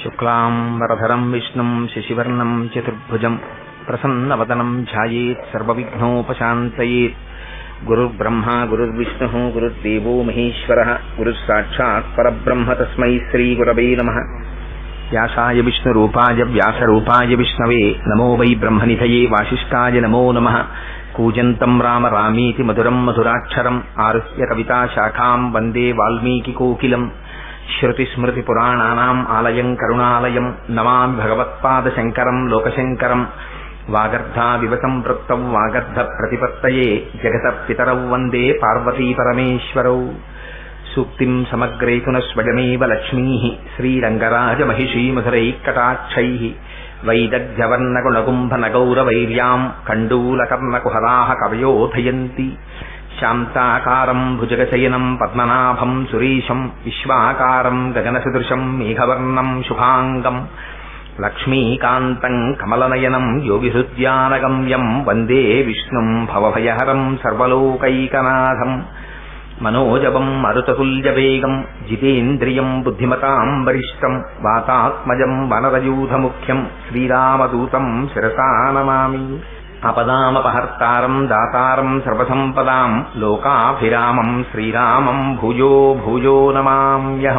శుక్లాంబరధరం విష్ణుం శశివర్ణం చతుర్భుజం ప్రసన్నవదనం ధ్యాయేత్ సర్వవిఘ్నోపశాంతయేత్. గురుర్బ్రహ్మా గురుర్విష్ణుః గురుర్దేవో మహేశ్వరః గురుస్సాక్షాత్ పరబ్రహ్మ తస్మై శ్రీగురవే నమః. వ్యాసాయ విష్ణురూపాయ వ్యాసరూపాయ విష్ణవే నమో వై బ్రహ్మనిధయే వాసిష్ఠాయ నమో నమః. కూజంతం రామ రామీతి మధురం మధురాక్షరం ఆరుహ్య కవితాశాఖాం వందే వాల్మీకికోకిలం. శ్రుతిస్మృతిపురాణానాం ఆలయం కరుణాలయం నమామి భగవత్పాదశంకరం లోకశంకరం. వాగర్ధావివ సంపృక్తౌ వాగర్ధ ప్రతిపత్తయే జగతః పితరౌ వందే పార్వతీపరమేశ్వరౌ. సూక్తిం సమగ్రేతున స్వయమేవ లక్ష్మీః శ్రీరంగరాజమహిషీమధురైఃకటాక్షైః. వైదగ్ధ్యవర్ణగుణగుంభనగౌరవైర్యాం కండూలకర్ణకుహరాः కవయోధయంతి. శాంతాకారం భుజగశయనం పద్మనాభం సురేశం విశ్వాకారం గగనసదృశం మేఘవర్ణం శుభాంగం. లక్ష్మీకాంతం కమలనయనం యోగిహృద్యానగమ్యం వందే విష్ణుం భవభయహరం సర్వలోకైకనాథం. మనోజవం మరుతతుల్యవేగం జితేంద్రియం బుద్ధిమతాం వరిష్టం వాతాత్మజం వనరయూధముఖ్యం శ్రీరామదూతం శిరసా నమామి. ఆపదామపహర్తారం దాతారం సర్వసంపదాం లోకాభిరామం శ్రీరామం భూయో భూయో నమామ్యహం.